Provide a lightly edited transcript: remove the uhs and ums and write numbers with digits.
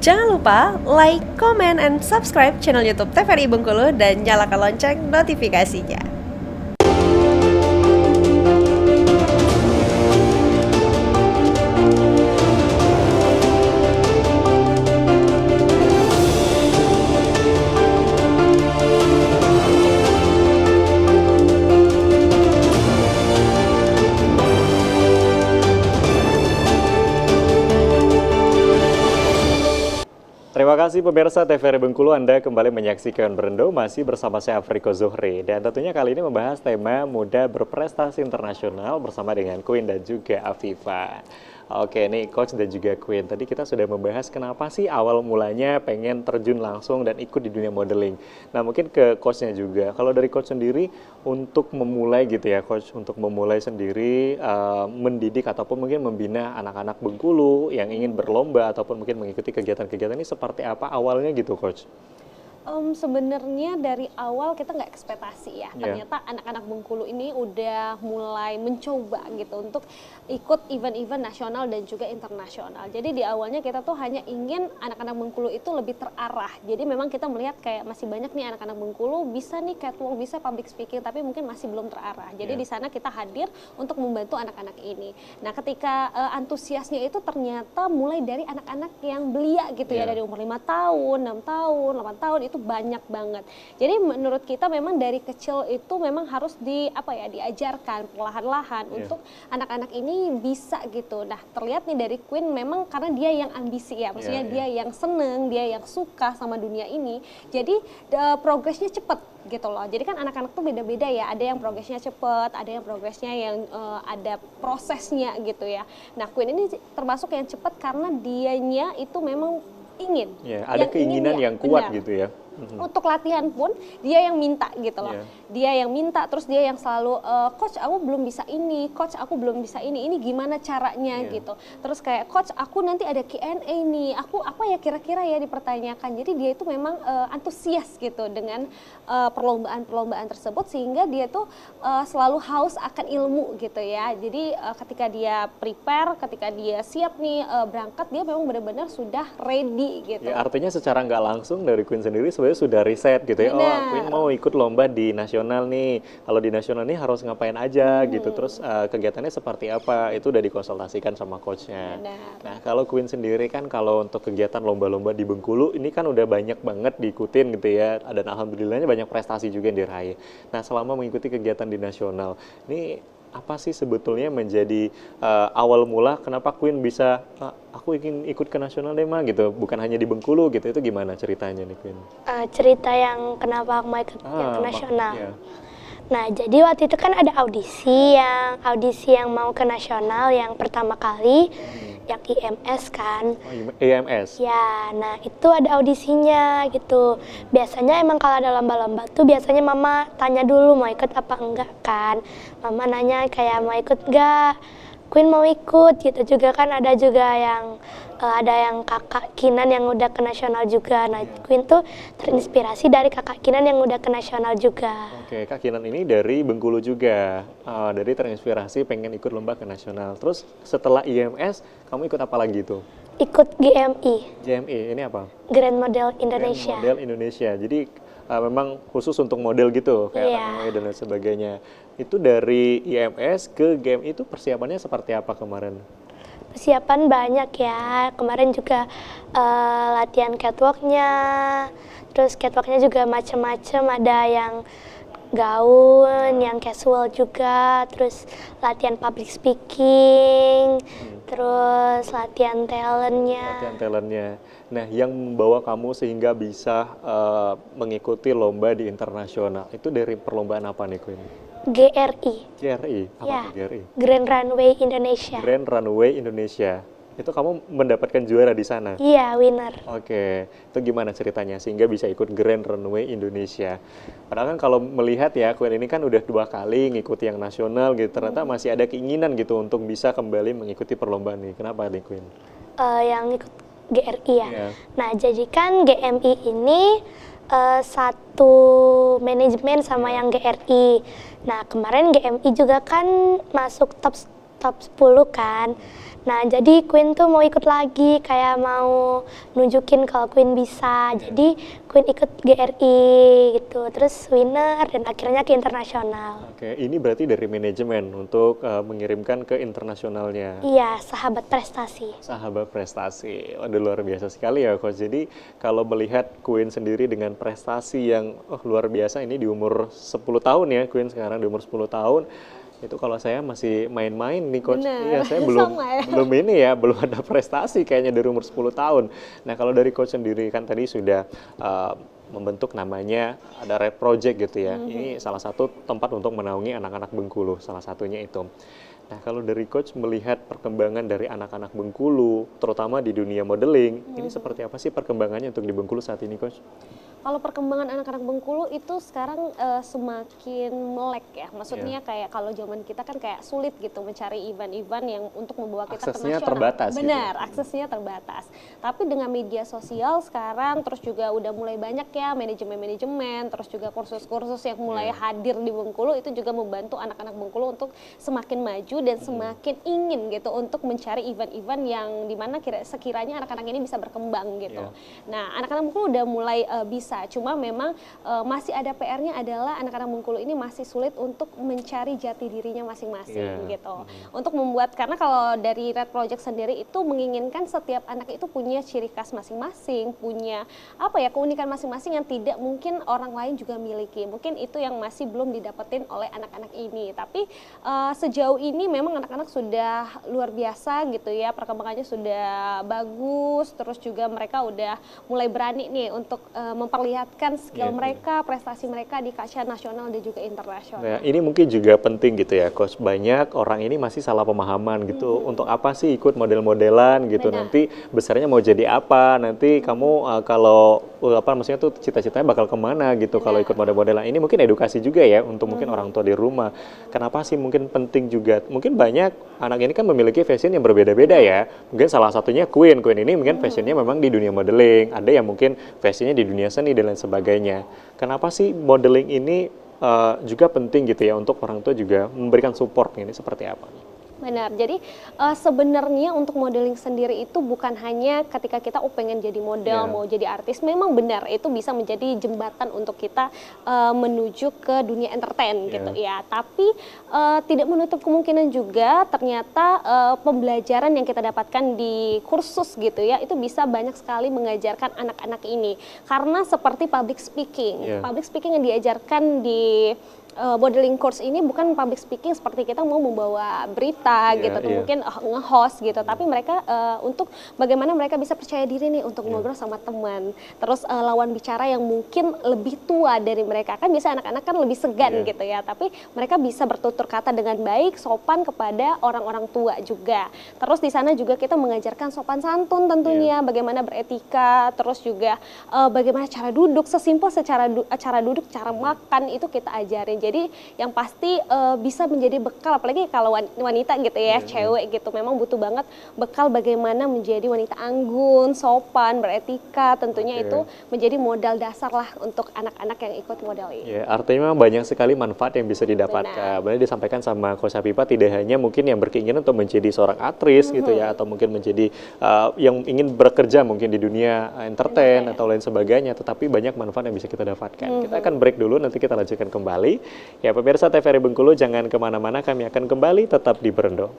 Jangan lupa like, comment, and subscribe channel YouTube TVRI Bengkulu dan nyalakan lonceng notifikasinya. Terima kasih pemirsa TVRI Bengkulu, Anda kembali menyaksikan Berendo masih bersama saya Afriko Zuhri. Dan tentunya kali ini membahas tema muda berprestasi internasional bersama dengan Queen dan juga Afifa. Oke nih Coach dan juga Queen, tadi kita sudah membahas kenapa sih awal mulanya pengen terjun langsung dan ikut di dunia modeling. Nah mungkin ke Coachnya juga, kalau dari Coach sendiri untuk memulai gitu ya Coach, untuk memulai sendiri mendidik ataupun mungkin membina anak-anak Bengkulu yang ingin berlomba ataupun mungkin mengikuti kegiatan-kegiatan ini seperti apa awalnya gitu Coach? Sebenarnya dari awal kita nggak ekspektasi ya, ternyata anak-anak Bengkulu ini udah mulai mencoba gitu untuk ikut event-event nasional dan juga internasional. Jadi di awalnya kita tuh hanya ingin anak-anak Bengkulu itu lebih terarah. Jadi memang kita melihat kayak masih banyak nih anak-anak Bengkulu bisa nih catwalk, bisa public speaking, tapi mungkin masih belum terarah. Jadi di sana kita hadir untuk membantu anak-anak ini. Nah ketika antusiasnya itu ternyata mulai dari anak-anak yang belia gitu ya, dari umur 5 tahun, 6 tahun, 8 tahun itu banyak banget. Jadi menurut kita memang dari kecil itu memang harus diajarkan perlahan-lahan untuk anak-anak ini bisa gitu. Nah terlihat nih dari Queen memang karena dia yang ambisi ya, maksudnya dia yang seneng, dia yang suka sama dunia ini. Jadi progresnya cepet gitu loh. Jadi kan anak-anak tuh beda-beda ya. Ada yang progresnya cepet, ada yang progresnya yang ada prosesnya gitu ya. Nah Queen ini termasuk yang cepet karena dianya itu memang ingin. Ada keinginan yang kuat gitu ya. Untuk latihan pun dia yang minta gitu loh. Dia yang minta, terus dia yang selalu coach aku belum bisa ini, coach aku belum bisa ini gimana caranya gitu. Terus kayak coach aku nanti ada Q&A nih, aku apa ya kira-kira ya dipertanyakan. Jadi dia itu memang antusias gitu dengan perlombaan-perlombaan tersebut sehingga dia tuh selalu haus akan ilmu gitu ya. Jadi ketika dia prepare, ketika dia siap nih berangkat, dia memang benar-benar sudah ready gitu. Ya, artinya secara nggak langsung dari Queen sendiri sebenarnya sudah riset gitu ya. Oh, Queen mau ikut lomba di nasional nih. Kalau di nasional nih harus ngapain aja gitu. Terus kegiatannya seperti apa? Itu udah dikonsultasikan sama coachnya. Nah, kalau Queen sendiri kan kalau untuk kegiatan lomba-lomba di Bengkulu ini kan udah banyak banget diikutin gitu ya. Dan alhamdulillahnya banyak prestasi juga yang diraih. Nah, selama mengikuti kegiatan di nasional, ini apa sih sebetulnya menjadi awal mula kenapa Queen bisa aku ingin ikut ke nasional deh mah gitu, bukan hanya di Bengkulu gitu, itu gimana ceritanya nih Queen? Cerita yang kenapa aku mau ikut yang ke nasional. Nah jadi waktu itu kan ada audisi yang mau ke nasional yang pertama kali yang IMS kan. IMS? Ya, nah itu ada audisinya gitu. Biasanya emang kalau ada lomba-lomba tuh biasanya mama tanya dulu mau ikut apa enggak kan. Mama nanya kayak mau ikut enggak, Queen mau ikut gitu juga kan. Ada juga yang kakak Kinan yang udah ke nasional juga. Nah Queen tuh terinspirasi dari kakak Kinan yang udah ke nasional juga. Oke, Kak Kinan ini dari Bengkulu juga, dari terinspirasi pengen ikut lomba ke nasional. Terus setelah IMS, kamu ikut apa lagi tuh? Ikut GMI. GMI, ini apa? Grand Model Indonesia. Grand Model Indonesia, jadi memang khusus untuk model gitu, kayak runway dan lain sebagainya. Itu dari IMS ke GMI itu persiapannya seperti apa kemarin? Persiapan banyak ya, kemarin juga latihan catwalknya, terus catwalknya juga macam-macam, ada yang gaun, yang casual juga, terus latihan public speaking, terus latihan talentnya. Nah, yang membawa kamu sehingga bisa mengikuti lomba di internasional, itu dari perlombaan apa nih Queen? GRI. GRI? Apa itu GRI? Grand Runway Indonesia. Grand Runway Indonesia. Itu kamu mendapatkan juara di sana? Iya, winner. Oke, itu gimana ceritanya sehingga bisa ikut Grand Runway Indonesia? Padahal kan kalau melihat ya, Queen ini kan udah 2 kali ngikuti yang nasional gitu, ternyata masih ada keinginan gitu untuk bisa kembali mengikuti perlombaan nih. Kenapa nih Queen? Yang ikut GRI ya. Nah, jadi kan GMI ini satu manajemen sama yang GRI. Nah, kemarin GMI juga kan masuk top top 10 kan. Nah, jadi Queen tuh mau ikut lagi, kayak mau nunjukin kalau Queen bisa. Jadi Queen ikut GRI gitu, terus winner dan akhirnya ke internasional. Oke, ini berarti dari manajemen untuk mengirimkan ke internasionalnya. Iya, sahabat prestasi. Sahabat prestasi, waduh luar biasa sekali ya Coach. Jadi kalau melihat Queen sendiri dengan prestasi yang luar biasa ini di umur 10 tahun ya, Queen sekarang di umur 10 tahun. Itu kalau saya masih main-main nih Coach. Bener. Iya, saya belum Sama ya. belum ada prestasi kayaknya dari umur 10 tahun. Nah, kalau dari Coach sendiri kan tadi sudah membentuk namanya ada Red Project gitu ya. Ini salah satu tempat untuk menaungi anak-anak Bengkulu, salah satunya itu. Nah, kalau dari Coach melihat perkembangan dari anak-anak Bengkulu, terutama di dunia modeling, ini seperti apa sih perkembangannya untuk di Bengkulu saat ini, Coach? Kalau perkembangan anak-anak Bengkulu itu sekarang semakin melek ya. Maksudnya kayak kalau zaman kita kan kayak sulit gitu mencari event-event yang untuk membawa kita Aksesnya ke nasional. terbatas gitu. Benar, aksesnya terbatas. Tapi dengan media sosial sekarang terus juga udah mulai banyak ya manajemen-manajemen, terus juga kursus-kursus yang mulai hadir di Bengkulu, itu juga membantu anak-anak Bengkulu untuk semakin maju dan semakin ingin gitu untuk mencari event-event yang dimana sekiranya anak-anak ini bisa berkembang gitu. Nah, anak-anak Bengkulu udah mulai bisa. Cuma memang masih ada PR-nya adalah anak-anak Bengkulu ini masih sulit untuk mencari jati dirinya masing-masing gitu. Untuk membuat, karena kalau dari Red Project sendiri itu menginginkan setiap anak itu punya ciri khas masing-masing, punya apa ya, keunikan masing-masing yang tidak mungkin orang lain juga miliki. Mungkin itu yang masih belum didapetin oleh anak-anak ini. Tapi sejauh ini memang anak-anak sudah luar biasa gitu ya, perkembangannya sudah bagus, terus juga mereka udah mulai berani nih untuk memperlihatkan skill mereka, prestasi mereka di kancah nasional dan juga internasional. Nah, ini mungkin juga penting gitu ya, Coach. Banyak orang ini masih salah pemahaman gitu. Untuk apa sih ikut model-modelan gitu? Benar. Nanti besarnya mau jadi apa? Nanti kamu kalau maksudnya tuh cita-citanya bakal kemana gitu kalau ikut model-modelan. Ini mungkin edukasi juga ya untuk mungkin orang tua di rumah. Kenapa sih mungkin penting juga? Mungkin banyak anak ini kan memiliki fashion yang berbeda-beda ya. Mungkin salah satunya Queen. Queen ini mungkin fashionnya memang di dunia modeling. Ada yang mungkin fashionnya di dunia seni dan lain sebagainya. Kenapa sih modeling ini juga penting gitu ya untuk orang tua juga memberikan support ini seperti apa? Benar, jadi sebenarnya untuk modeling sendiri itu bukan hanya ketika kita pengen jadi model, mau jadi artis, memang benar itu bisa menjadi jembatan untuk kita menuju ke dunia entertain gitu ya. Tapi tidak menutup kemungkinan juga ternyata pembelajaran yang kita dapatkan di kursus gitu ya, itu bisa banyak sekali mengajarkan anak-anak ini. Karena seperti public speaking, public speaking yang diajarkan di modeling course ini bukan public speaking seperti kita mau membawa berita gitu, atau mungkin nge-host gitu, tapi mereka untuk bagaimana mereka bisa percaya diri nih untuk ngobrol sama teman, terus lawan bicara yang mungkin lebih tua dari mereka, kan biasa anak-anak kan lebih segan gitu ya, tapi mereka bisa bertutur kata dengan baik, sopan kepada orang-orang tua juga. Terus di sana juga kita mengajarkan sopan santun tentunya, bagaimana beretika, terus juga bagaimana cara duduk, sesimpel cara duduk, cara makan itu kita ajarin. Jadi yang pasti bisa menjadi bekal, apalagi kalau wanita gitu ya, cewek gitu, memang butuh banget bekal bagaimana menjadi wanita anggun, sopan, beretika, tentunya itu menjadi modal dasar lah untuk anak-anak yang ikut model ini. Ya, artinya memang banyak sekali manfaat yang bisa didapatkan. Benar disampaikan sama Coach Hafifa, tidak hanya mungkin yang berkeinginan untuk menjadi seorang aktris gitu ya, atau mungkin menjadi yang ingin bekerja mungkin di dunia entertain atau lain sebagainya, tetapi banyak manfaat yang bisa kita dapatkan. Kita akan break dulu, nanti kita lanjutkan kembali. Ya pemirsa TVRI Bengkulu, jangan kemana-mana, kami akan kembali tetap di Berendo.